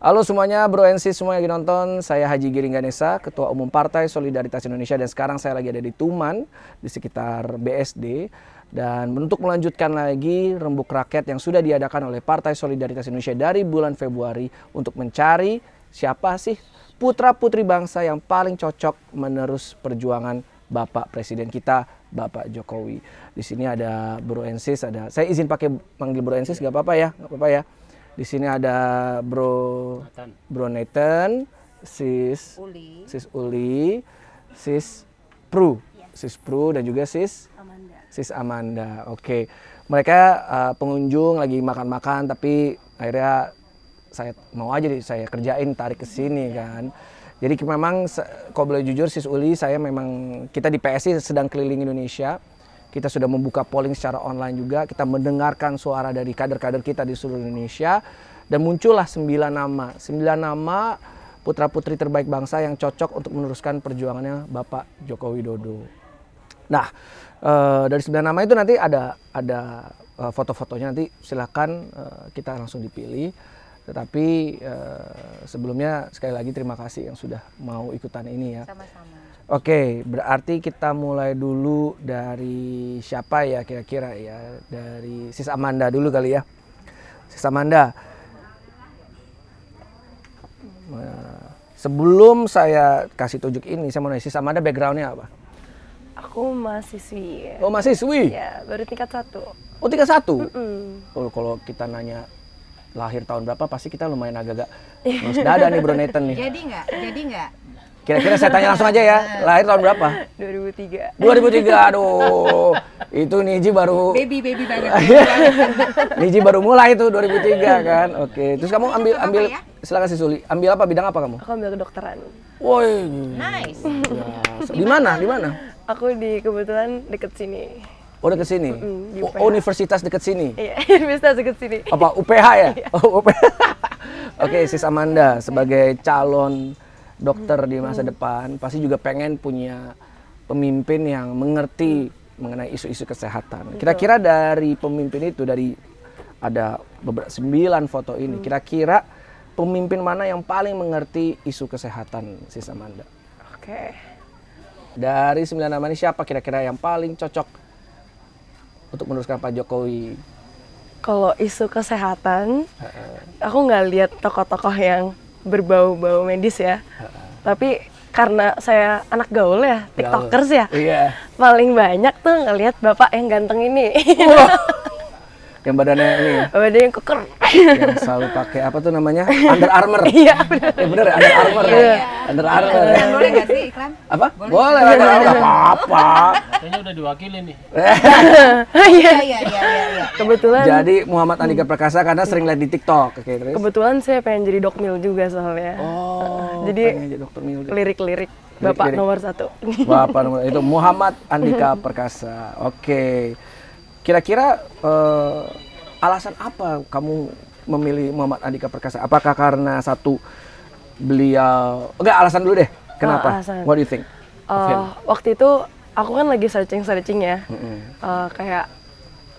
Halo semuanya, Bro and Sis semua yang lagi nonton. Saya Haji Giring Ganesha, Ketua Umum Partai Solidaritas Indonesia, dan sekarang saya lagi ada di Tuman, di sekitar BSD. Dan untuk melanjutkan lagi rembuk rakyat yang sudah diadakan oleh Partai Solidaritas Indonesia dari bulan Februari untuk mencari siapa sih putra-putri bangsa yang paling cocok menerus perjuangan Bapak Presiden kita, Bapak Jokowi. Di sini ada Bro and Sis, ada saya izin pakai manggil Bro and Sis, gak apa-apa ya, gak apa-apa ya. Di sini ada Bro Nathan, Sis Uli, Sis Pru, Sis Pru, dan juga Sis Amanda. Oke. Mereka pengunjung lagi makan-makan, tapi akhirnya saya mau aja saya kerjain, tarik ke sini kan. Jadi memang kalau boleh jujur Sis Uli, saya memang kita di PSI sedang keliling Indonesia. Kita sudah membuka polling secara online juga, kita mendengarkan suara dari kader-kader kita di seluruh Indonesia, dan muncullah 9 nama putra-putri terbaik bangsa yang cocok untuk meneruskan perjuangannya Bapak Joko Widodo. Nah, dari 9 nama itu nanti ada foto-fotonya, nanti silakan kita langsung dipilih. Tetapi sebelumnya sekali lagi terima kasih yang sudah mau ikutan ini ya. Sama-sama. Oke, berarti kita mulai dulu dari siapa ya kira-kira ya? Dari Sis Amanda dulu kali ya. Sis Amanda. Sebelum saya kasih tunjuk ini, saya mau nanya, Sis Amanda backgroundnya apa? Aku mahasiswi. Oh, mahasiswi? Ya, baru tingkat 1. Oh, tingkat 1? Oh, kalau kita nanya lahir tahun berapa, pasti kita lumayan agak-agak harus dada nih Bro Nathan nih. Jadi nggak? Kira-kira saya tanya langsung aja ya, lahir tahun berapa? 2003. 2003, aduh. Itu Niji baru... Baby banget. Niji baru mulai itu 2003 kan. Oke, terus kamu ambil ya? silakan Sis Uli. Ambil apa, bidang apa kamu? Aku ambil kedokteran. Woi. Nice. Ya. Di mana? Aku kebetulan deket sini. Oh, deket sini? Di UPH. Universitas deket sini? Iya, universitas deket sini. Apa, UPH ya? Oh, UPH. Oke, Sis Amanda sebagai calon dokter di masa depan pasti juga pengen punya pemimpin yang mengerti mengenai isu-isu kesehatan. Kira-kira dari pemimpin itu, dari ada beberapa 9 foto ini, kira-kira pemimpin mana yang paling mengerti isu kesehatan, Sis Amanda? Oke. Dari 9 nama ini siapa kira-kira yang paling cocok untuk meneruskan Pak Jokowi? Kalau isu kesehatan, aku nggak lihat tokoh-tokoh yang berbau-bau medis ya. Tapi karena saya anak gaul ya, TikTokers ya. Iya. Paling banyak tuh ngelihat bapak yang ganteng ini. Yang badannya ini ya? Badannya yang keker. Yang selalu pakai apa tuh namanya? Under Armour. Iya, benar. Ya bener ya, Under Armour. Iya. Under Armour. Boleh nggak sih iklan? Apa? Boleh, nggak apa-apa. Kayaknya udah diwakili nih. Iya. Kebetulan. Jadi Muhammad Andika Perkasa karena sering lihat di TikTok. Oke, terus? Kebetulan saya pengen jadi dokmil juga soalnya. Oh, jadi pengen jadi dokter Mil. lirik-lirik bapak Lirik-lirik. nomor 1. Bapak nomor itu Muhammad Andika Perkasa. Oke. Kira-kira alasan apa kamu memilih Muhammad Andika Perkasa? Apakah karena satu beliau... Enggak, alasan dulu deh. Kenapa? Alasan. What do you think of him? Waktu itu aku kan lagi searching ya. Kayak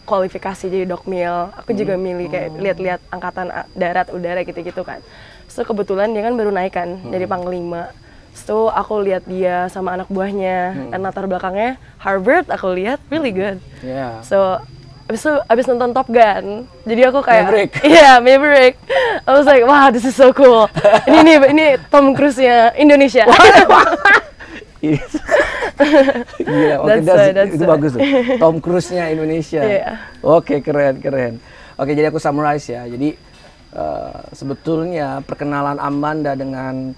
kualifikasi jadi dokmil. Aku juga milih kayak lihat-lihat angkatan darat, udara gitu-gitu kan. So kebetulan dia kan baru naik kan jadi panglima. So aku lihat dia sama anak buahnya, dan latar belakangnya Harvard, aku lihat really good. Yeah. So abis nonton Top Gun, jadi aku kayak Maverick. Iya, Maverick. I was like, wah, this is so cool. Ini Tom Cruise-nya Indonesia. Gila, oke, itu bagus tuh. Tom Cruise-nya Indonesia. Yeah. Oke, keren. Oke, jadi aku summarize ya. Jadi sebetulnya perkenalan Amanda dengan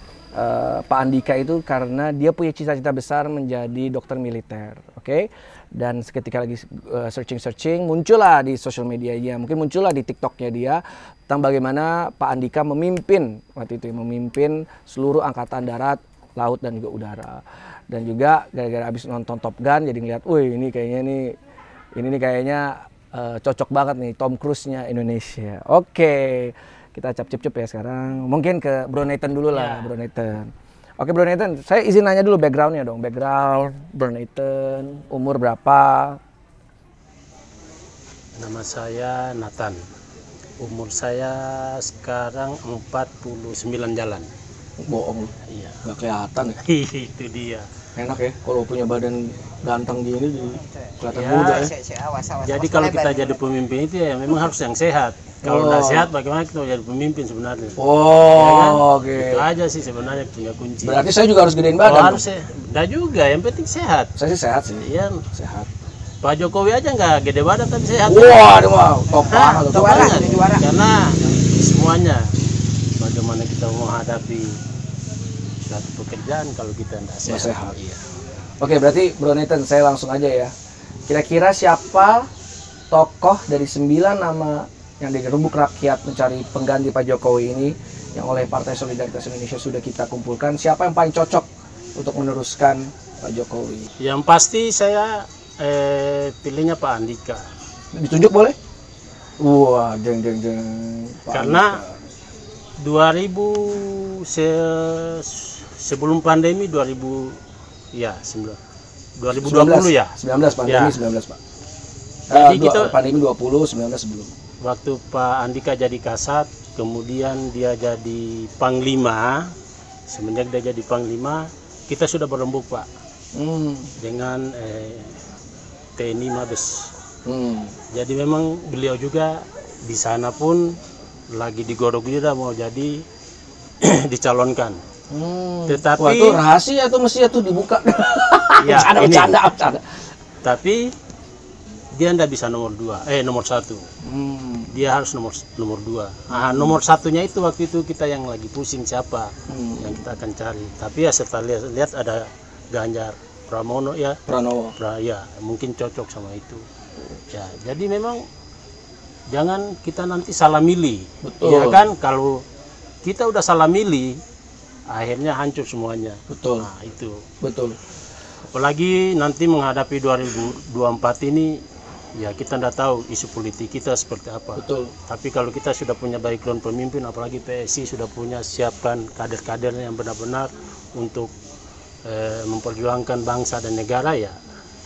Pak Andika itu karena dia punya cita-cita besar menjadi dokter militer, oke? Dan seketika lagi searching muncullah di sosial medianya, mungkin muncullah di TikToknya dia tentang bagaimana Pak Andika memimpin waktu itu, memimpin seluruh angkatan darat, laut dan juga udara. Dan juga gara-gara abis nonton Top Gun jadi ngeliat, wih ini kayaknya cocok banget nih Tom Cruise-nya Indonesia. Oke. Kita cap-cap ya sekarang. Mungkin ke Bro Nathan dulu lah, Bro Nathan. Oke Bro Nathan, saya izin nanya dulu backgroundnya dong. Background Bro Nathan, umur berapa? Nama saya Nathan. Umur saya sekarang 49 jalan. Bohong, Iya. nggak kelihatan ya. Itu dia. Enak ya, kalau punya badan ganteng gini jadi kelihatan Ya, muda ya. Awas, Jadi kalau kita jadi pemimpin itu ya memang harus yang sehat. Kalau udah sehat bagaimana kita mau jadi pemimpin sebenarnya? Oh, oke. Itu aja sih sebenarnya punya kunci. Berarti saya juga harus gedein Oh, badan. harus ya. Dah juga, yang penting sehat. Saya sih sehat sih. Iya. Sehat. Pak Jokowi aja nggak gede badan tapi sehat. Wah, dia mah top banget. Top juara, banget. juara. Karena semuanya bagaimana kita menghadapi satu pekerjaan kalau kita tidak Nggak sehat. sehat. Iya. Oke, berarti Bro Nathan, saya langsung aja ya. Kira-kira siapa tokoh dari 9 nama yang dirembuk rakyat mencari pengganti Pak Jokowi ini yang oleh Partai Solidaritas Indonesia sudah kita kumpulkan, siapa yang paling cocok untuk meneruskan Pak Jokowi? Yang pasti saya pilihnya Pak Andika. Ditunjuk boleh? Wah, jeng. Pak Karena Andika. Sebelum pandemi 2020 ya. 19 pandemi Ya. 19, Pak. Jadi kita- pandemi 20, 19 sebelum. Waktu Pak Andika jadi Kasat, kemudian dia jadi Panglima. Semenjak dia jadi Panglima, kita sudah berembuk Pak dengan TNI Mabes. Jadi memang beliau juga di sana pun lagi digodok juga mau jadi dicalonkan. Tetapi Wah, itu rahasia tuh mesti tuh dibuka. Ya, ini. Bercanda. Tapi dia ndak bisa nomor 1. Dia harus nomor 2. Nah, nomor satunya itu waktu itu kita yang lagi pusing siapa yang kita akan cari. Tapi ya setelah lihat ada Ganjar Pramono ya. Pranowo. Ya mungkin cocok sama itu. Ya, jadi memang jangan kita nanti salah milih. Betul. Ya kan, kalau kita udah salah milih akhirnya hancur semuanya. Betul. Nah, itu. Betul. Apalagi nanti menghadapi 2024 ini, ya kita tidak tahu isu politik kita seperti apa. Betul. Tapi kalau kita sudah punya background pemimpin, apalagi PSI sudah punya siapkan kader-kadernya yang benar-benar untuk memperjuangkan bangsa dan negara, ya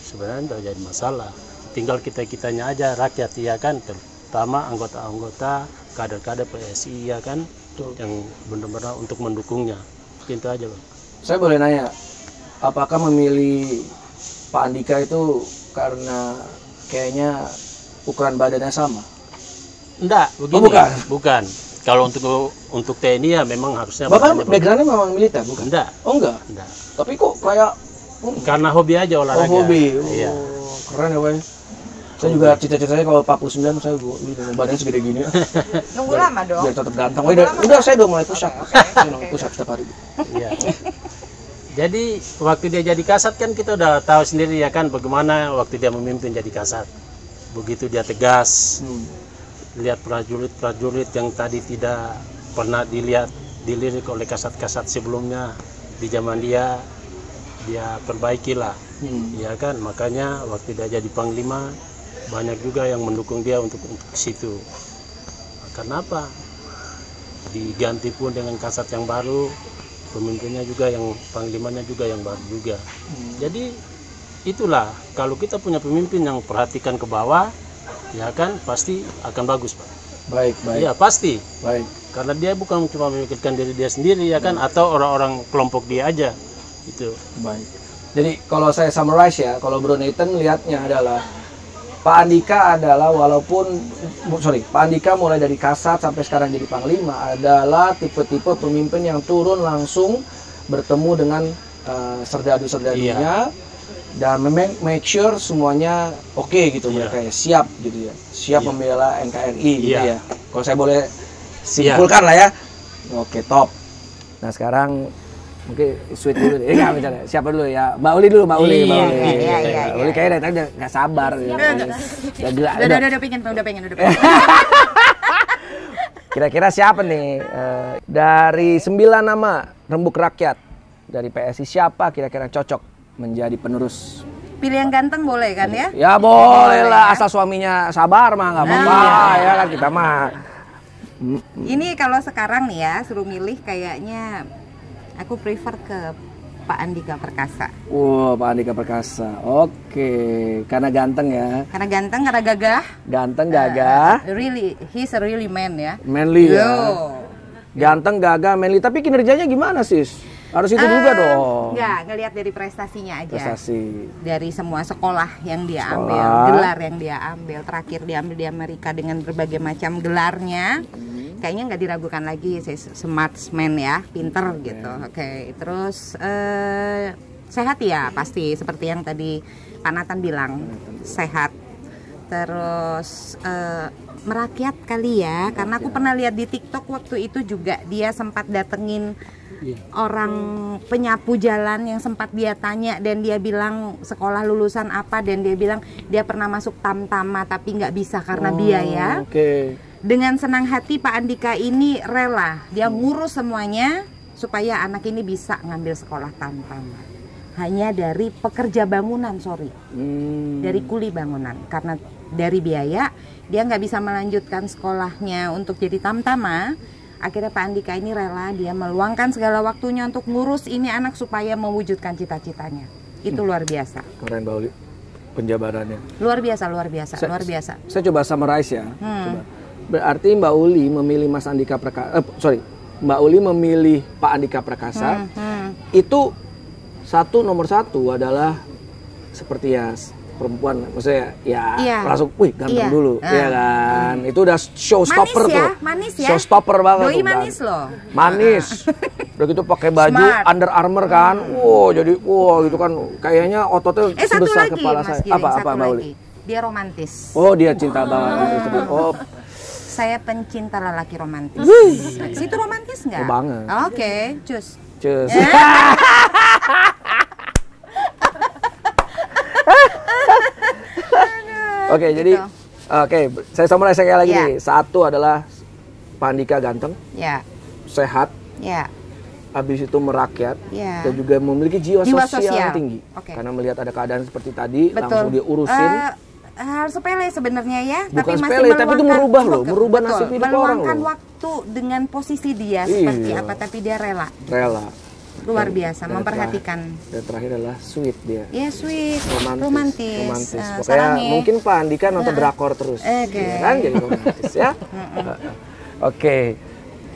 sebenarnya tidak jadi masalah. Tinggal kita-kitanya aja, rakyat ya kan, terutama anggota-anggota kader-kader PSI ya kan, yang benar-benar untuk mendukungnya. Itu aja Bang. Saya boleh nanya, apakah memilih Pak Andika itu karena kayaknya ukuran badannya sama? Enggak, begini. bukan? Bukan. Kalau untuk TNI ya memang harusnya Bahkan badannya backgroundnya memang militer, bukan? enggak, Oh enggak? enggak. Tapi kok kayak Karena hobi aja olahraga. hobi. Iya. Keren ya, Wei. Saya juga cita-citanya kalau 49 saya badannya segede gini. Nunggu lama dong. Biar tetap ganteng. Udah saya udah mulai push up. Saya mulai push up setiap hari. Iya. Jadi waktu dia jadi kasat kan kita udah tahu sendiri ya kan bagaimana waktu dia memimpin jadi kasat. Begitu dia tegas, lihat prajurit-prajurit yang tadi tidak pernah dilirik oleh kasat-kasat sebelumnya di zaman dia perbaikilah. Ya kan, makanya waktu dia jadi panglima banyak juga yang mendukung dia untuk ke situ. Karena apa? Diganti pun dengan kasat yang baru, pemimpinnya juga yang panglimanya juga yang baru juga. Jadi itulah, kalau kita punya pemimpin yang perhatikan ke bawah, ya kan pasti akan bagus Pak. Baik. Iya pasti. Baik. Karena dia bukan cuma memikirkan diri dia sendiri ya kan, atau orang-orang kelompok dia aja. Itu. Baik. Jadi kalau saya summarize ya, kalau Bro Nathan melihatnya adalah Pak Andika adalah Pak Andika mulai dari kasat sampai sekarang jadi panglima adalah tipe-tipe pemimpin yang turun langsung bertemu dengan serdadu-serdadunya dan make sure semuanya oke gitu, mereka ya siap gitu ya, siap membela NKRI gitu ya. Kalau saya boleh simpulkan lah ya. Oke, top. Nah sekarang mungkin sweet dulu deh. Enggak bicara. Siapa dulu ya? Mbak Uli dulu, Mbak Uli. Iya. Mbak Uli kayaknya dari tadi udah nggak sabar. Udah gerak. Udah pengen. Kira-kira siapa nih dari 9 nama rembuk rakyat dari PSI, siapa kira-kira cocok menjadi penerus? Pilih yang ganteng boleh kan ya? Ya boleh lah, asal suaminya sabar mah nggak apa-apa ya kan, kita mah. Ini kalau sekarang nih ya, suruh milih kayaknya aku prefer ke Pak Andika Perkasa. Wow, Pak Andika Perkasa. Oke, karena ganteng ya. Karena ganteng, karena gagah. Ganteng, gagah, Really, he's a really man ya. manly ya. Yo. Ganteng, gagah, manly. Tapi kinerjanya gimana sis? Harus itu juga dong. Enggak, ngelihat dari prestasinya aja. Prestasi. Dari semua sekolah yang dia ambil, Sekolah. gelar yang dia ambil, terakhir dia ambil di Amerika dengan berbagai macam gelarnya. Kayaknya nggak diragukan lagi, smart man ya, pinter gitu. Oke, terus sehat ya pasti, seperti yang tadi Pak Nathan bilang, sehat. Terus merakyat kali ya, karena aku pernah lihat di TikTok waktu itu juga dia sempat datengin orang penyapu jalan yang sempat dia tanya, dan dia bilang sekolah lulusan apa, dan dia bilang dia pernah masuk Tamtama tapi nggak bisa karena biaya. Oke. Dengan senang hati Pak Andika ini rela, dia ngurus semuanya supaya anak ini bisa ngambil sekolah Tamtama. Hanya dari pekerja bangunan, dari kuli bangunan, karena dari biaya dia nggak bisa melanjutkan sekolahnya untuk jadi Tamtama. Akhirnya Pak Andika ini rela, dia meluangkan segala waktunya untuk ngurus ini anak supaya mewujudkan cita-citanya. Itu luar biasa. Keren Mbak Uli, penjabarannya. Luar biasa, luar biasa, luar biasa. Saya coba summarize ya. Coba. Berarti Mbak Uli memilih Mas Andika Perkasa, Mbak Uli memilih Pak Andika Perkasa. Itu nomor satu adalah seperti ya perempuan, maksudnya ya langsung, wih ganteng dulu, ya kan? Itu udah showstopper manis ya, tuh, manis ya. showstopper banget. Doi tuh, manis loh. Manis. Udah gitu pakai baju Smart. Under Armour kan, jadi gitu kan, kayaknya ototnya Satu sebesar lagi kepala Mas saya. Giring, Apa satu Mbak Uli? lagi. Dia romantis. Oh dia cinta banget. Oh Saya pencinta lelaki romantis. Situ romantis nggak? Oh, banget. Oke, cus. cus. Oke, jadi saya summarize sekali lagi nih. Satu adalah Pak Andika ganteng, Ya, sehat, ya, habis itu merakyat, ya. dan juga memiliki jiwa sosial yang tinggi. Oke. Karena melihat ada keadaan seperti tadi, Betul. langsung dia urusin. Hal sepele sebenarnya ya, Bukan tapi masih sepele, tapi itu merubah loh, merubah betul, nasib hidup orang meluangkan loh. waktu dengan posisi dia seperti Iya. apa, tapi dia rela. Rela. Luar biasa, Dan memperhatikan. Dan terakhir adalah sweet dia. Ya, sweet, Romantis. Pokoknya Pokoknya mungkin Pak Andika nonton drakor terus. Oke. Ya kan jadi romantis ya. Oke.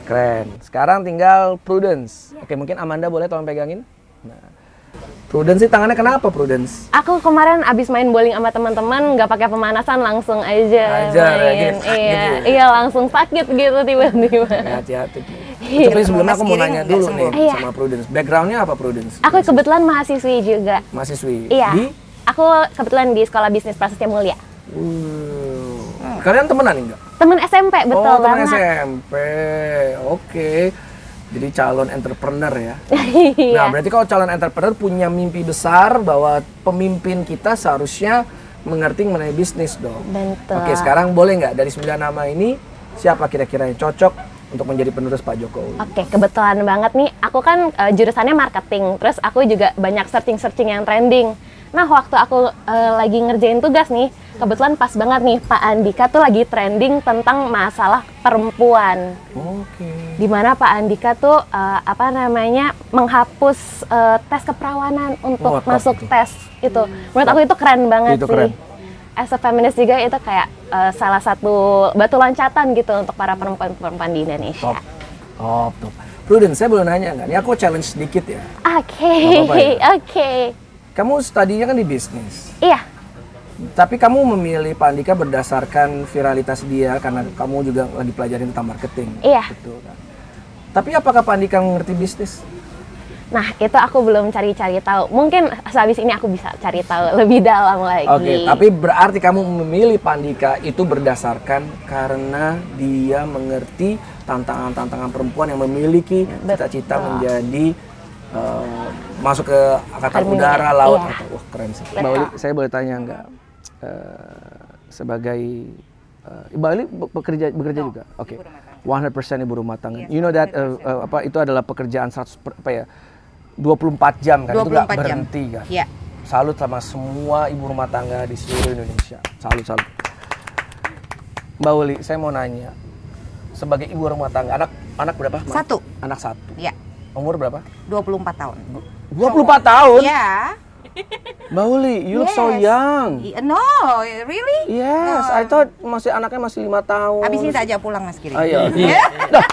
Keren. Sekarang tinggal Prudence. Oke, mungkin Amanda boleh tolong pegangin. Nah. Prudence sih tangannya kenapa Prudence? Aku kemarin abis main bowling sama teman-teman, nggak pakai pemanasan, langsung aja main. gitu, sakit Iya, gitu. iya langsung sakit gitu tiba-tiba. Hati-hati. Tapi sebelumnya aku mau Mas nanya Giring dulu nggak nih sembuh. sama Prudence. Backgroundnya apa Prudence? Aku kebetulan mahasiswi juga. Mahasiswi. Iya. Di? Aku kebetulan di Sekolah Bisnis Prasetya Mulia. Kalian temenan enggak? Temen SMP, betul temen banget. SMP. Oke. Jadi calon entrepreneur ya. Iya. Nah, berarti kalau calon entrepreneur punya mimpi besar bahwa pemimpin kita seharusnya mengerti mengenai bisnis dong. Betul. Oke, sekarang boleh nggak dari 9 nama ini siapa kira-kira yang cocok untuk menjadi penerus Pak Jokowi? Oke, kebetulan banget nih, aku kan jurusannya marketing, terus aku juga banyak searching-searching yang trending. Nah, waktu aku lagi ngerjain tugas nih, kebetulan pas banget nih, Pak Andika tuh lagi trending tentang masalah perempuan. Oke. Dimana Pak Andika tuh menghapus tes keperawanan untuk top masuk tuh. tes itu. Menurut aku itu keren banget Itu sih. keren. As a feminist juga itu kayak salah satu batu loncatan gitu untuk para perempuan-perempuan di Indonesia. Top. Prudence, saya boleh nanya nggak? Ini aku challenge sedikit ya. Oke, Nggak apa-apa ya? oke. Kamu studinya kan di bisnis. Iya, Tapi kamu memilih Pak Andika berdasarkan viralitas dia karena kamu juga lagi pelajarin tentang marketing. Iya. Betul kan? Tapi apakah Pak Andika mengerti bisnis? nah itu aku belum cari-cari tahu. Mungkin sehabis ini aku bisa cari tahu lebih dalam lagi. Oke, tapi berarti kamu memilih Pak Andika itu berdasarkan karena dia mengerti tantangan-tantangan perempuan yang memiliki cita-cita menjadi masuk ke Angkatan Militer. Udara, laut. Iya. Wah keren sih. Betul. Mbak Uli, saya boleh tanya nggak? Sebagai Mbak Uli bekerja juga? Oke. 100% ibu rumah tangga. You know that itu adalah pekerjaan 24 jam kan, itu nggak 24 jam. berhenti kan. Iya. Salut sama semua ibu rumah tangga di seluruh Indonesia. Salut. Mbak Uli, saya mau nanya, sebagai ibu rumah tangga, anak berapa? Satu. Anak satu. Iya. Umur berapa? 24 tahun. 24 tahun? Iya. Mbak Uli, you look so young. No, really? Yes, I thought anaknya masih 5 tahun. Abis ini tak ajak pulang Mas Giri. Ayo. Dah,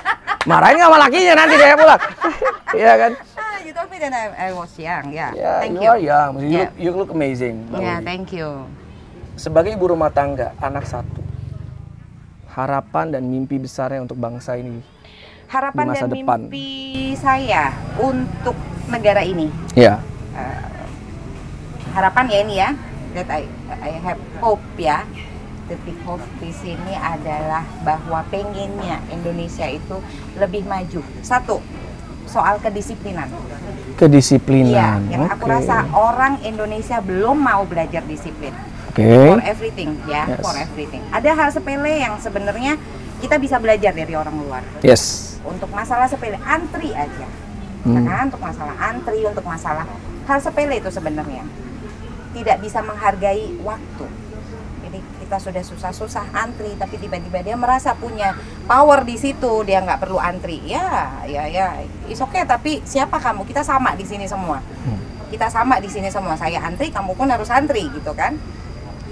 marahin nggak sama lakinya nanti dia pulang. Iya kan? You told me that I was young, ya. Yeah, Thank you you. are young. Yeah. You look amazing. Mbak Ya, Uli. thank you. Sebagai ibu rumah tangga, anak 1, harapan dan mimpi besarnya untuk bangsa ini. Harapan Di masa dan depan. mimpi saya untuk negara ini. Ya. Harapan ya ini ya, that I have hope ya. The big hope di sini adalah bahwa pengennya Indonesia itu lebih maju. 1, soal kedisiplinan. Kedisiplinan. Iya, yang aku Oke. rasa orang Indonesia belum mau belajar disiplin. Oke. For everything ya, Yes. for everything. Ada hal sepele yang sebenarnya kita bisa belajar dari orang luar. Yes. Untuk masalah sepele, antri aja. Ya kan? Untuk masalah antri, untuk masalah hal sepele itu sebenarnya tidak bisa menghargai waktu. Jadi kita sudah susah-susah antri, tapi tiba-tiba dia merasa punya power di situ, dia nggak perlu antri. Ya, it's okay, tapi siapa kamu? Kita sama di sini semua. Kita sama di sini semua. Saya antri, kamu pun harus antri, gitu kan?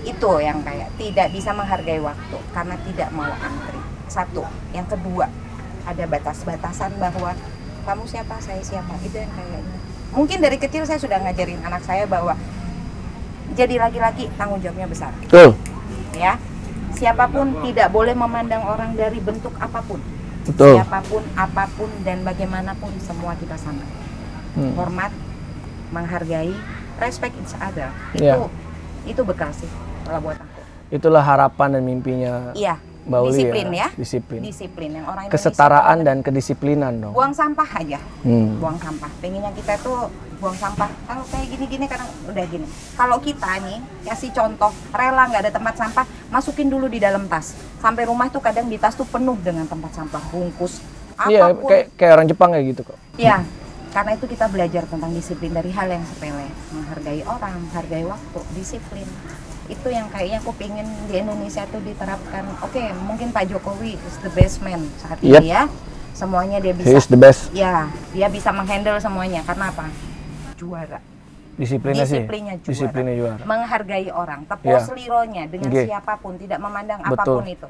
Itu yang kayak tidak bisa menghargai waktu karena tidak mau antri. 1. Yang kedua, ada batas-batasan bahwa kamu siapa, saya siapa. Itu yang kayaknya. Mungkin dari kecil saya sudah ngajarin anak saya bahwa jadi laki-laki tanggung jawabnya besar. Betul. Ya, siapapun tidak boleh memandang orang dari bentuk apapun. Betul. Siapapun, apapun dan bagaimanapun semua kita sama. Hormat, menghargai, respect each other. Iya. Itu bekal sih kalau buat aku. Itulah harapan dan mimpinya Iya. Mbak Uli Disiplin ya. Disiplin. Disiplin yang orang Indonesia Kesetaraan banget. dan kedisiplinan dong. Buang sampah aja. Hmm. Buang sampah. Pengennya kita tuh buang sampah. Kalau kayak gini-gini kadang udah gini. Kalau kita nih kasih contoh, rela nggak ada tempat sampah, masukin dulu di dalam tas. Sampai rumah tuh kadang di tas tuh penuh dengan tempat sampah, bungkus, Iya, apapun. kayak orang Jepang kayak gitu kok. Iya. Karena itu kita belajar tentang disiplin dari hal yang sepele, menghargai orang, menghargai waktu, disiplin. Itu yang kayaknya aku pengen di Indonesia tuh diterapkan. Oke, mungkin Pak Jokowi is the best man saat Yep. ini ya. Semuanya dia He bisa. is the best. Ya, dia bisa menghandle semuanya. Karena apa? Juara. Disiplinnya sih. Disiplinnya juara. Disiplinnya juara. Menghargai orang, tepos Ya. lironya dengan Oke. siapapun, tidak memandang Betul. apapun itu.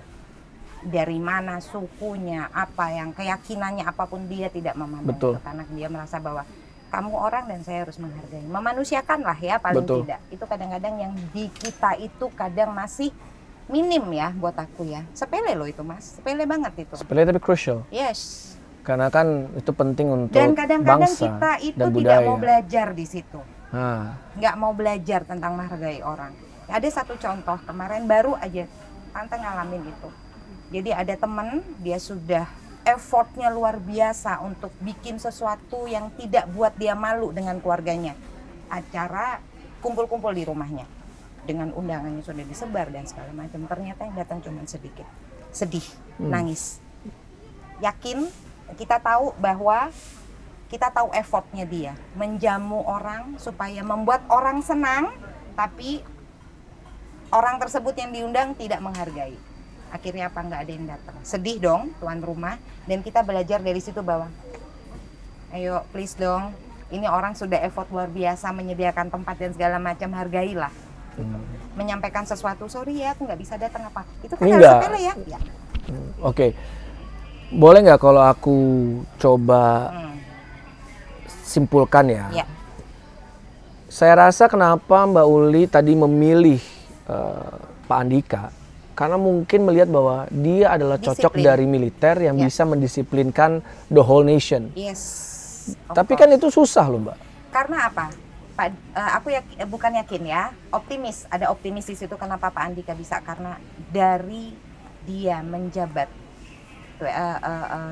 Dari mana sukunya, apa yang keyakinannya apapun dia tidak memandang Betul. itu. Karena dia merasa bahwa kamu orang dan saya harus menghargai. Memanusiakan lah ya paling Betul. tidak. Itu kadang-kadang yang di kita itu kadang masih minim ya buat aku ya. Sepele loh itu Mas, sepele banget itu. Sepele tapi crucial. Yes. Karena kan itu penting untuk Dan kadang-kadang bangsa kita itu dan tidak budaya. mau belajar di situ. Nah, Nggak mau belajar tentang menghargai orang. Ada satu contoh kemarin baru aja Tante ngalamin itu. Jadi ada temen dia sudah effortnya luar biasa untuk bikin sesuatu yang tidak buat dia malu dengan keluarganya. Acara kumpul-kumpul di rumahnya dengan undangannya sudah disebar dan segala macam. Ternyata yang datang cuma sedikit, sedih, nangis. Yakin kita tahu bahwa kita tahu effortnya dia menjamu orang supaya membuat orang senang, tapi orang tersebut yang diundang tidak menghargai. Akhirnya apa, nggak ada yang datang. Sedih dong tuan rumah. Dan kita belajar dari situ bahwa ayo please dong, ini orang sudah effort luar biasa menyediakan tempat dan segala macam, hargailah. Menyampaikan sesuatu, sorry ya aku nggak bisa datang apa. Itu kan Enggak. hal sepele ya. Ya. oke. Boleh nggak kalau aku coba simpulkan ya? Ya. Saya rasa kenapa Mbak Uli tadi memilih Pak Andika, karena mungkin melihat bahwa dia adalah cocok Disiplin. dari militer yang Ya. bisa mendisiplinkan the whole nation. Yes. Of Tapi course. kan itu susah loh Mbak. Karena apa? Aku bukan yakin ya, optimis. Ada optimis di situ kenapa Pak Andika bisa, karena dari dia menjabat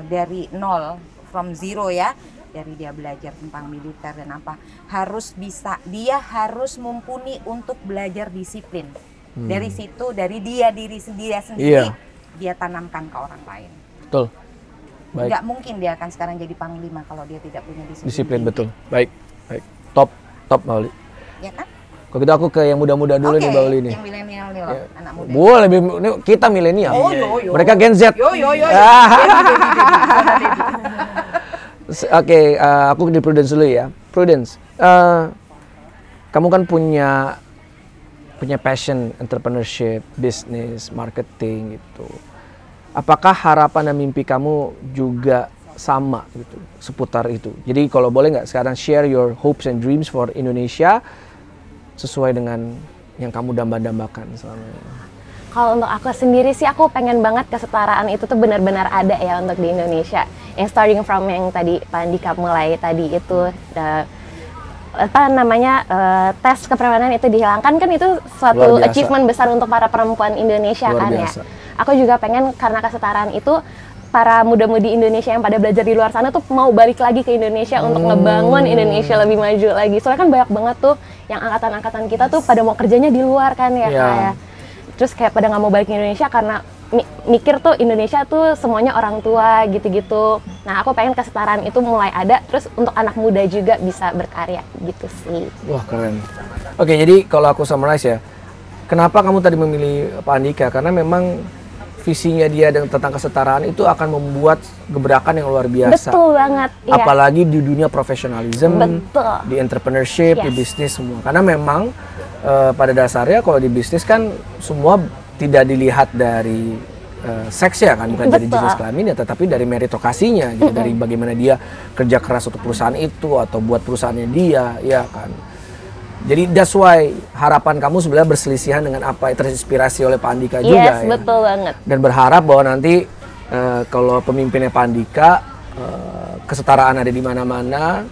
dari nol, from zero ya, dari dia belajar tentang militer dan apa, harus bisa, dia harus mumpuni untuk belajar disiplin. Dari situ, dari dia dia sendiri, Iya. dia tanamkan ke orang lain. Betul. Baik. Nggak mungkin dia akan sekarang jadi panglima kalau dia tidak punya disiplin. Disiplin tinggi. betul. Baik. Baik. Top Mbak Uli. Ya kan? Kalau gitu aku ke yang muda-muda dulu nih Mbak Uli nih. Yang milenial nih loh, anak muda. Boleh, ini kita milenial. Oh, yo. Mereka Gen Z. Yo. Oke, aku di Prudence dulu ya. Prudence, kamu kan punya passion entrepreneurship, bisnis, marketing gitu. Apakah harapan dan mimpi kamu juga sama gitu seputar itu? Jadi kalau boleh nggak sekarang share your hopes and dreams for Indonesia sesuai dengan yang kamu damba-dambakan selama ini. Kalau untuk aku sendiri sih, aku pengen banget kesetaraan itu tuh benar-benar ada ya untuk di Indonesia. Yang starting from yang tadi Pak Andika mulai tadi itu tes kepribadian itu dihilangkan, kan itu suatu achievement besar untuk para perempuan Indonesia kan ya. Aku juga pengen karena kesetaraan itu para muda-mudi Indonesia yang pada belajar di luar sana tuh mau balik lagi ke Indonesia untuk ngebangun Indonesia lebih maju lagi. Soalnya kan banyak banget tuh yang angkatan-angkatan kita tuh pada mau kerjanya di luar kan ya kayak. Terus kayak pada nggak mau balik ke Indonesia karena mikir tuh Indonesia tuh semuanya orang tua gitu-gitu. Nah, aku pengen kesetaraan itu mulai ada, terus untuk anak muda juga bisa berkarya gitu sih. Wah, keren. Oke, jadi kalau aku summarize ya, kenapa kamu tadi memilih Pak Andika? Karena memang visinya dia tentang kesetaraan itu akan membuat gebrakan yang luar biasa. Betul banget. Iya. Apalagi di dunia profesionalism, di entrepreneurship, di bisnis semua. Karena memang pada dasarnya kalau di bisnis kan semua tidak dilihat dari seks ya kan, bukan dari jenis kelaminnya, tetapi dari meritokrasinya gitu, dari bagaimana dia kerja keras untuk perusahaan itu atau buat perusahaannya dia, ya kan. Jadi that's why harapan kamu sebenarnya berselisihan dengan apa terinspirasi oleh Pak Andika juga ya. Betul banget. Dan berharap bahwa nanti kalau pemimpinnya Pak Andika kesetaraan ada di mana-mana,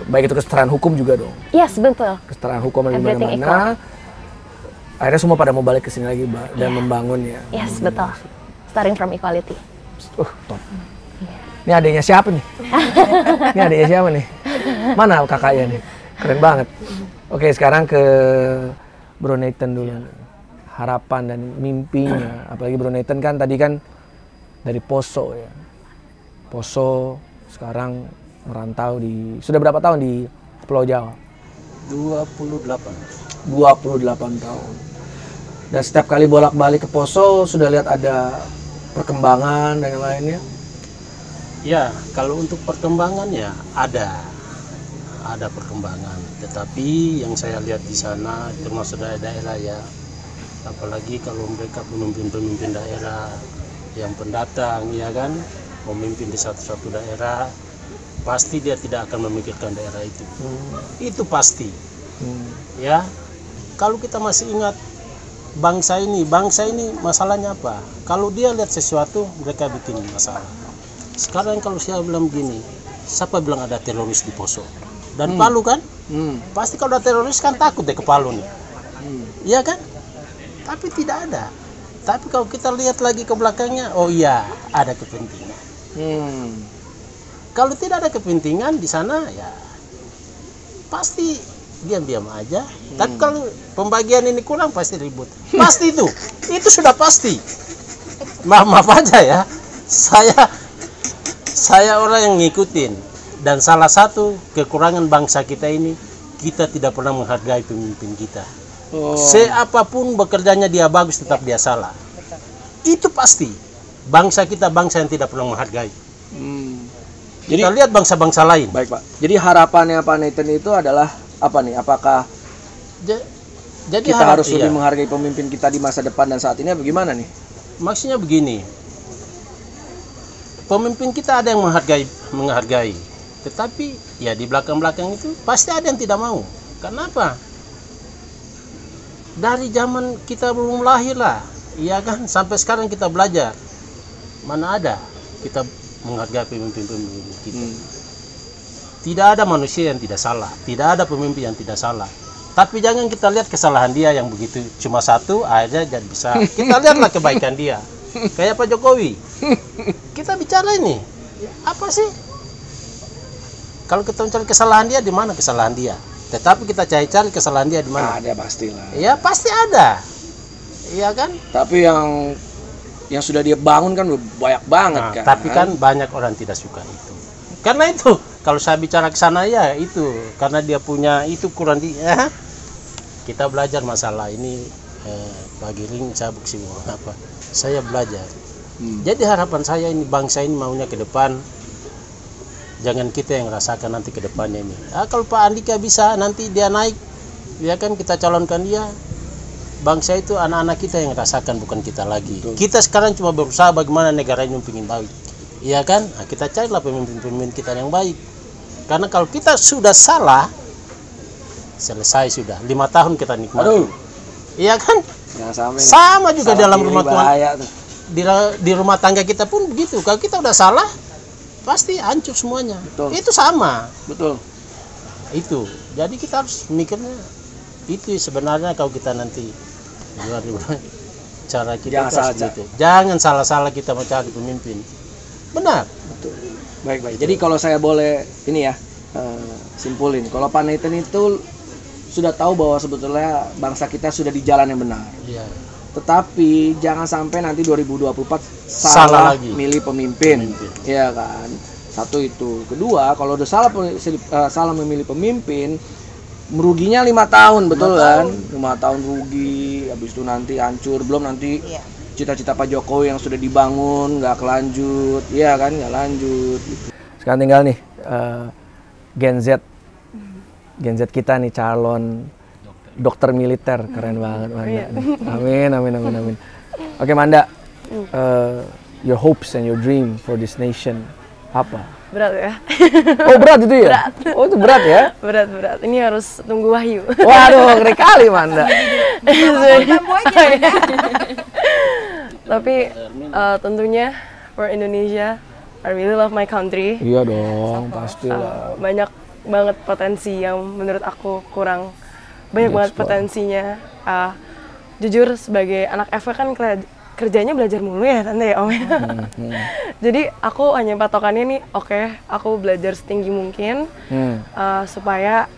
baik itu kesetaraan hukum juga dong. Yes, betul. Kesetaraan hukum ada di mana-mana. Akhirnya semua pada mau balik ke sini lagi dan membangun ya. Yes, betul. Starting from equality. Top. Ini adanya siapa nih? Ini adanya siapa nih? Mana kakaknya nih? Keren banget. Oke, sekarang ke Bro Nathan dulu. Harapan dan mimpinya. Apalagi Bro Nathan kan tadi kan dari Poso ya. Poso sekarang merantau sudah berapa tahun di Pulau Jawa? 28 tahun. Dan setiap kali bolak-balik ke Poso sudah lihat ada perkembangan dan yang lainnya? Ya, kalau untuk perkembangan ya ada perkembangan. Tetapi yang saya lihat di sana termasuk daerah-daerah ya, apalagi kalau mereka pemimpin-pemimpin daerah yang pendatang ya kan, memimpin di satu daerah, pasti dia tidak akan memikirkan daerah itu. Itu pasti. Ya, kalau kita masih ingat bangsa ini masalahnya apa? Kalau dia lihat sesuatu, mereka bikin masalah. Sekarang kalau saya bilang begini, siapa bilang ada teroris di Poso? Dan Palu kan? Pasti kalau ada teroris kan takut deh ke Palu nih. Iya kan? Tapi tidak ada. Tapi kalau kita lihat lagi ke belakangnya, oh iya, ada kepentingan. Kalau tidak ada kepentingan di sana ya pasti diam-diam aja. Tapi kalau pembagian ini kurang pasti ribut. Pasti itu sudah pasti. Maaf aja ya. Saya orang yang ngikutin. Dan salah satu kekurangan bangsa kita ini, kita tidak pernah menghargai pemimpin kita. Siapapun bekerjanya dia bagus, tetap dia salah. Itu pasti. Bangsa kita bangsa yang tidak pernah menghargai. Jadi kita lihat bangsa-bangsa lain. Baik Pak. Jadi harapannya Pak Nathan itu adalah apa nih? Apakah jadi kita harus lebih menghargai pemimpin kita di masa depan dan saat ini? Bagaimana nih? Maksudnya begini. Pemimpin kita ada yang menghargai. Tetapi ya di belakang-belakang itu pasti ada yang tidak mau. Kenapa? Dari zaman kita belum lahir lah, iya kan? Sampai sekarang kita belajar. Mana ada kita menghargai pemimpin-pemimpin kita. Tidak ada manusia yang tidak salah, tidak ada pemimpin yang tidak salah. Tapi jangan kita lihat kesalahan dia yang begitu cuma satu aja jadi besar. Kita lihatlah kebaikan dia. Kayak Pak Jokowi. Kita bicara ini, apa sih? Kalau kita mencari kesalahan dia, di mana kesalahan dia? Tetapi kita cari kesalahan dia di mana? Ada pastilah. Ya pasti ada. Iya kan? Tapi yang sudah dia bangun kan banyak banget kan. Tapi kan banyak orang tidak suka itu. Karena itu kalau saya bicara ke sana ya itu karena dia punya itu kurang kita belajar masalah ini Pak Giring cabuk sih apa? Saya belajar. Jadi harapan saya ini bangsa ini maunya ke depan Jangan kita yang rasakan nanti ke depannya ini. Kalau Pak Andika bisa nanti dia naik, ya kan kita calonkan dia. Bangsa itu anak-anak kita yang rasakan, bukan kita lagi. Betul. Kita sekarang cuma berusaha bagaimana negara ini ingin baik. Iya kan? Nah, kita carilah pemimpin-pemimpin kita yang baik. Karena kalau kita sudah salah, selesai sudah. 5 tahun kita nikmati. Iya kan? Sama juga dalam rumah tangga. Di rumah tangga kita pun begitu. Kalau kita udah salah, pasti hancur semuanya. Betul. Itu sama. Betul. Itu. Jadi kita harus mikirnya itu sebenarnya kalau kita nanti cara kita gitu. Jangan salah-salah kita mencari pemimpin. Benar. Betul. Baik. Jadi kalau saya boleh ini ya simpulin, kalau Pak Nathan itu sudah tahu bahwa sebetulnya bangsa kita sudah di jalan yang benar. Iya. Tetapi jangan sampai nanti 2024 salah lagi milih pemimpin. Iya kan? Satu itu. Kedua, kalau udah salah memilih pemimpin, meruginya 5 tahun, betul kan? 5 tahun rugi, habis itu nanti hancur, belum nanti cita-cita Pak Jokowi yang sudah dibangun nggak kelanjut, iya kan? Nggak lanjut. Gitu. Sekarang tinggal nih Gen Z kita nih calon dokter militer, keren banget Manda. Amin. Oke Manda, your hopes and your dream for this nation apa? Berat ya. Oh berat itu ya? Berat. Oh itu berat ya? Berat. Ini harus tunggu wahyu. Waduh, ngeri kali Manda. Tapi tentunya for Indonesia, I really love my country. Iya dong, pastilah. Banyak banget potensi yang menurut aku kurang. Banyak banget potensinya. Jujur sebagai anak FK kan kerjanya belajar mulu ya tante ya Om. Jadi aku hanya patokannya nih, oke, aku belajar setinggi mungkin supaya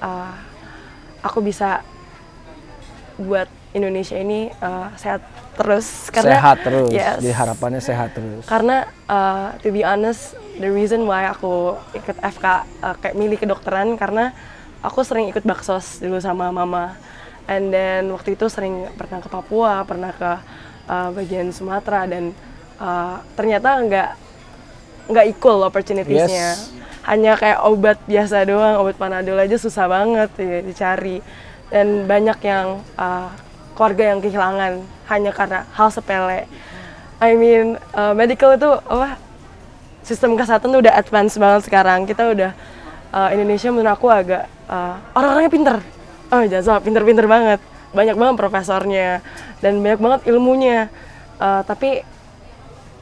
aku bisa buat Indonesia ini sehat terus. Karena sehat terus. Yes. Jadi harapannya sehat terus. Karena to be honest, the reason why aku ikut FK kayak milih kedokteran karena aku sering ikut baksos dulu sama mama. And then waktu itu pernah ke Papua, pernah ke bagian Sumatera dan ternyata nggak equal opportunitiesnya. Hanya kayak obat biasa doang, obat Panadol aja susah banget ya, dicari. Dan banyak yang keluarga yang kehilangan hanya karena hal sepele. I mean medical itu sistem kesehatan tuh udah advance banget sekarang. Kita udah Indonesia menurut aku agak orang-orangnya pinter. Jasa pinter-pinter banget. Banyak banget profesornya dan banyak banget ilmunya. Tapi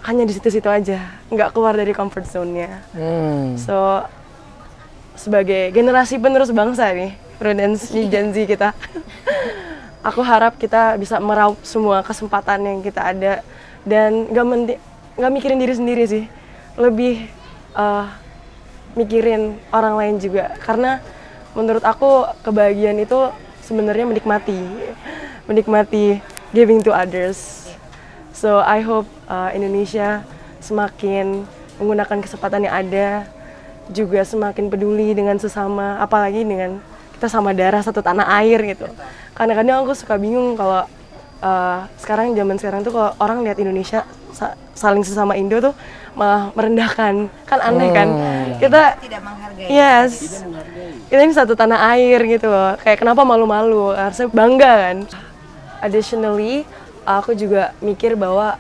hanya di situ-situ aja, nggak keluar dari comfort zone-nya. So sebagai generasi penerus bangsa nih, Prudence Gen Z kita, aku harap kita bisa meraup semua kesempatan yang kita ada dan nggak mikirin diri sendiri sih, lebih mikirin orang lain juga. Karena menurut aku kebahagiaan itu sebenarnya menikmati giving to others. So I hope Indonesia semakin menggunakan kesempatan yang ada, juga semakin peduli dengan sesama, apalagi dengan kita sama darah satu tanah air gitu. Kadang-kadang aku suka bingung kalau zaman sekarang tuh kalau orang lihat Indonesia saling sesama Indo tuh malah merendahkan, kan aneh kan? Kita tidak menghargai. Yes. Kita ini satu tanah air gitu loh. Kayak kenapa malu-malu? Harusnya bangga kan? Additionally, aku juga mikir bahwa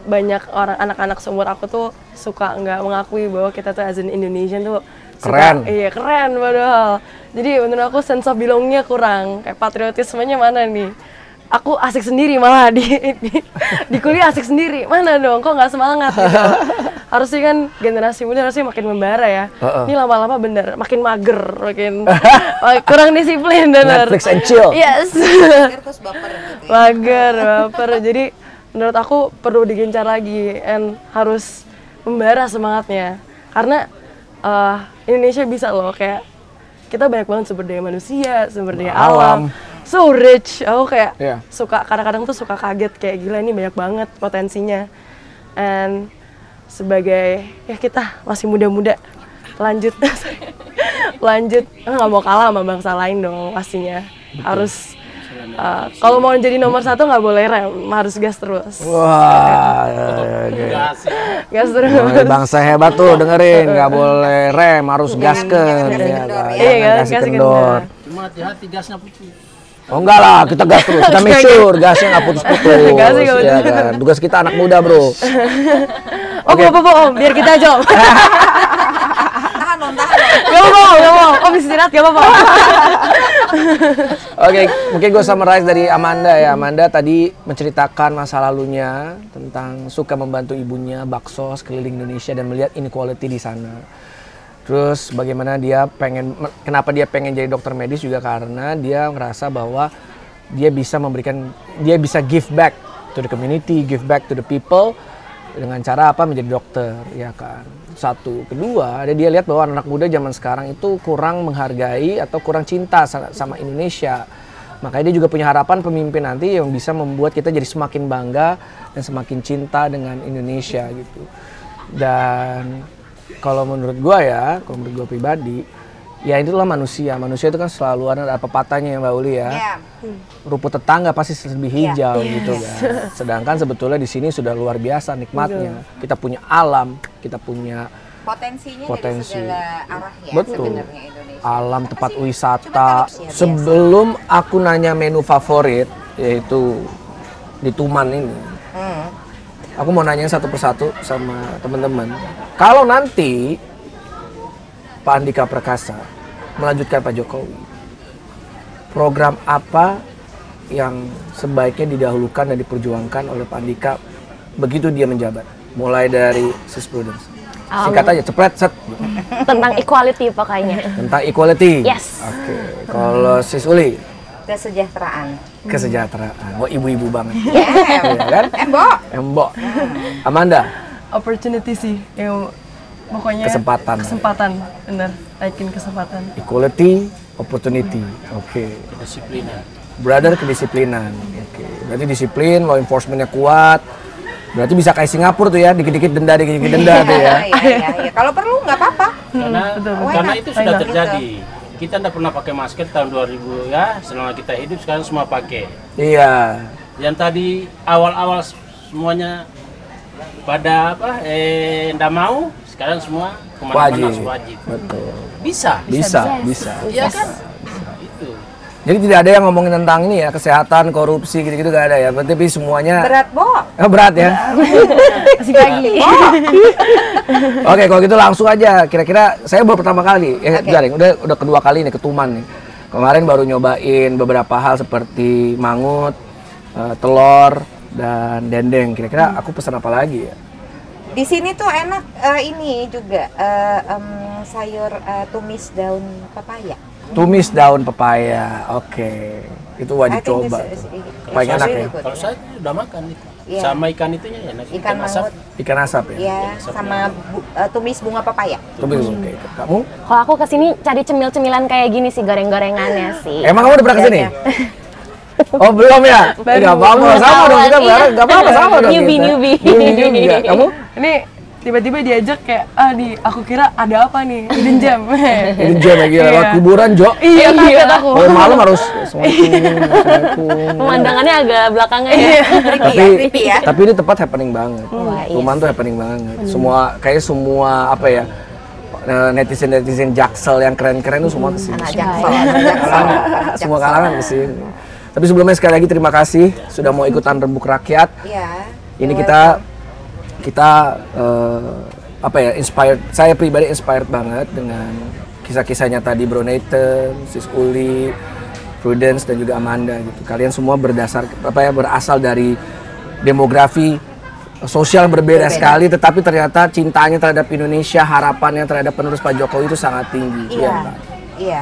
banyak orang anak-anak seumur aku tuh suka nggak mengakui bahwa kita tuh as an Indonesian tuh keren. Iya keren padahal. Jadi menurut aku sense of belonging-nya kurang. Kayak patriotismenya mana nih? Aku asik sendiri malah di kuliah asik sendiri. Mana dong? Kok nggak semangat gitu? Harusnya kan generasi muda harusnya makin membara ya. Ini lama-lama bener makin mager, makin kurang disiplin bener. Netflix and chill. Yes. Terus baper gitu. Mager, baper. Jadi menurut aku perlu digencar lagi and harus membara semangatnya. Karena Indonesia bisa loh, kayak kita banyak banget sumber daya manusia, sumber daya alam. So rich, aku kayak suka kadang-kadang tuh suka kaget kayak gila ini banyak banget potensinya. And sebagai ya kita masih muda-muda, lanjut nggak mau kalah sama bangsa lain dong pastinya. Betul. Harus Kalau mau jadi nomor 1 nggak boleh rem, harus gas terus. Wah, Gas terus. bangsa hebat tuh, dengerin, nggak boleh rem, harus gasken, kasih ya kendor, kan? ya. Iya, Jangan kasih kasih kendor. kendor. Cuma hati-hati gasnya putus. Oh enggak lah, kita gas terus, kita make sure gasnya nggak putus-putus, Gasnya nggak ya putus. kan? Tugas kita anak muda bro. Om, Om, biar kita aja Om. Tahan non, tahan non. Gak mau, Om istirahat gak apa-apa. Oke, mungkin gue summarize dari Amanda ya. Amanda tadi menceritakan masa lalunya tentang suka membantu ibunya bakso sekeliling Indonesia dan melihat inequality di sana. Terus bagaimana kenapa dia pengen jadi dokter medis juga karena dia ngerasa bahwa dia bisa give back to the community, give back to the people dengan cara apa menjadi dokter, ya kan. Satu, kedua, dia lihat bahwa anak muda zaman sekarang itu kurang menghargai atau kurang cinta sama Indonesia. Makanya dia juga punya harapan pemimpin nanti yang bisa membuat kita jadi semakin bangga dan semakin cinta dengan Indonesia gitu. Dan kalau menurut gua pribadi, ya itulah manusia. Manusia itu kan selalu ada pepatahnya ya Mbak Uli ya. Ya. Rumput tetangga pasti lebih hijau gitu kan. Sedangkan sebetulnya di sini sudah luar biasa nikmatnya. Kita punya alam, kita punya Potensinya Potensi. dari segala arah ya Betul. sebenarnya Indonesia. alam, tempat Coba wisata. tangkap sih ya, biasa. Sebelum aku nanya menu favorit, yaitu di Tuman ini, aku mau nanya satu persatu sama teman-teman. Kalau nanti Pak Andika Perkasa melanjutkan Pak Jokowi, program apa yang sebaiknya didahulukan dan diperjuangkan oleh Pak Andika begitu dia menjabat? Mulai dari Sis Prudence. Singkat aja, cepet, set. Tentang equality pokoknya. Tentang equality. Yes. Oke. Kalau Sis Uli, Kesejahteraan. kesejahteraan. Wah, ibu-ibu banget. Ya, Iya kan? Mbok. Embok. Amanda, Opportunity sih, yang pokoknya kesempatan. bener, naikin kesempatan. Equality, opportunity. Oke. Kedisiplinan. Brother, kedisiplinan. Oke. Berarti disiplin, law enforcementnya kuat. Berarti bisa kayak Singapura tuh ya, dikit-dikit denda tuh ya. Iya. Kalau perlu nggak apa-apa. Karena itu sudah terjadi. Kita tidak pernah pakai masker tahun 2000 ya, selama kita hidup sekarang semua pakai. Iya. Yang tadi awal-awal semuanya pada ndak mau, sekarang semua kemana-mana harus wajib. Betul. Bisa. Bisa. Iya kan? Itu. Jadi tidak ada yang ngomongin tentang ini ya, kesehatan, korupsi gitu-gitu gak ada ya. Tapi semuanya Berat, Bo. berat ya. Masih pagi. Oke, kalau gitu langsung aja. Kira-kira saya baru pertama kali, Garing, udah kedua kali nih ke Tuman nih. Kemarin baru nyobain beberapa hal seperti mangut, telur, dan dendeng. Kira-kira aku pesan apa lagi ya? Di sini tuh enak ini juga sayur tumis daun pepaya. Tumis daun pepaya, oke. Itu wajib coba. Paling enak ya? Kalau saya udah makan itu. Iya. Sama ikan itunya enak. Ikan asap. mangut. Ikan asap ya? Ya, sama tumis bunga pepaya. Tumis, oke. Kamu? Kalau aku kesini cari cemil-cemilan kayak gini sih, goreng-gorengannya sih. Emang kamu udah pernah kesini? Oh belum ya? Nggak apa-apa, sama dong kita bareng. Nggak apa-apa, sama dong kita. Newbie. Newbie. Kamu? Ini tiba-tiba diajak kayak, aku kira ada apa nih, hidden gem. Ini jam lagi lewat kuburan, Jo. Iya, kaget aku. Oh, malam harus Assalamualaikum. Pemandangannya agak belakangnya ya. Creepy ya. Tapi ini tempat happening banget. Wah, iya Tuman tuh happening banget. Semua apa ya, netizen Jaksel yang keren-keren tuh semua kesini. Anak Jaksel. Semua kalangan kesini. Tapi sebelumnya sekali lagi terima kasih sudah mau ikutan Rembuk Rakyat. Iya. Ini kita apa ya, inspired. Saya pribadi inspired banget dengan kisah-kisahnya tadi Bro Nathan, Sis Uli, Prudence dan juga Amanda gitu. Kalian semua berasal dari demografi sosial berbeda sekali, tetapi ternyata cintanya terhadap Indonesia, harapannya terhadap penerus Pak Jokowi itu sangat tinggi. Iya. Kan? Iya,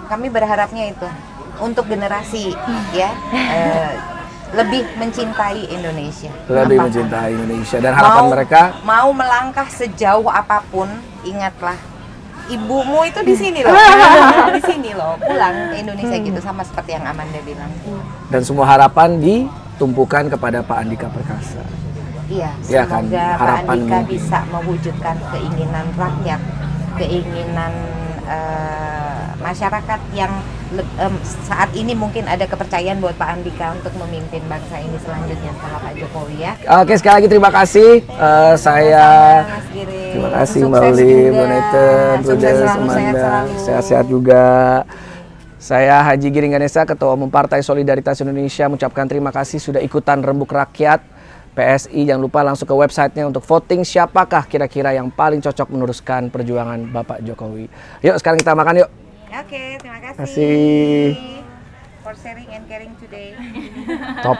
kami berharapnya itu untuk generasi ya lebih mencintai Indonesia. Lebih mencintai Indonesia dan harapan mereka mau melangkah sejauh apapun, ingatlah ibumu itu di sini loh. Di sini loh, pulang ke Indonesia gitu, sama seperti yang Amanda bilang. dan semua harapan ditumpukan kepada Pak Andika Perkasa. Iya, Ya kan, semoga Pak harapan Andika mimpi. bisa mewujudkan keinginan rakyat, keinginan masyarakat yang saat ini mungkin ada kepercayaan buat Pak Andika untuk memimpin bangsa ini selanjutnya setelah Pak Jokowi ya. Oke, sekali lagi terima kasih. Saya Mas Giring. terima kasih Sukses Mbak Uli, juga. Mbak Neten, Sukses Rudes, selalu, sehat Amanda. selalu. Sehat-sehat juga. Saya Haji Giring Ganesa, Ketua Umum Partai Solidaritas Indonesia, mengucapkan terima kasih sudah ikutan Rembuk Rakyat PSI. Jangan lupa langsung ke websitenya untuk voting siapakah kira-kira yang paling cocok meneruskan perjuangan Bapak Jokowi. Yuk sekarang kita makan yuk. Oke, terima kasih. Terima kasih. For sharing and caring today. Top.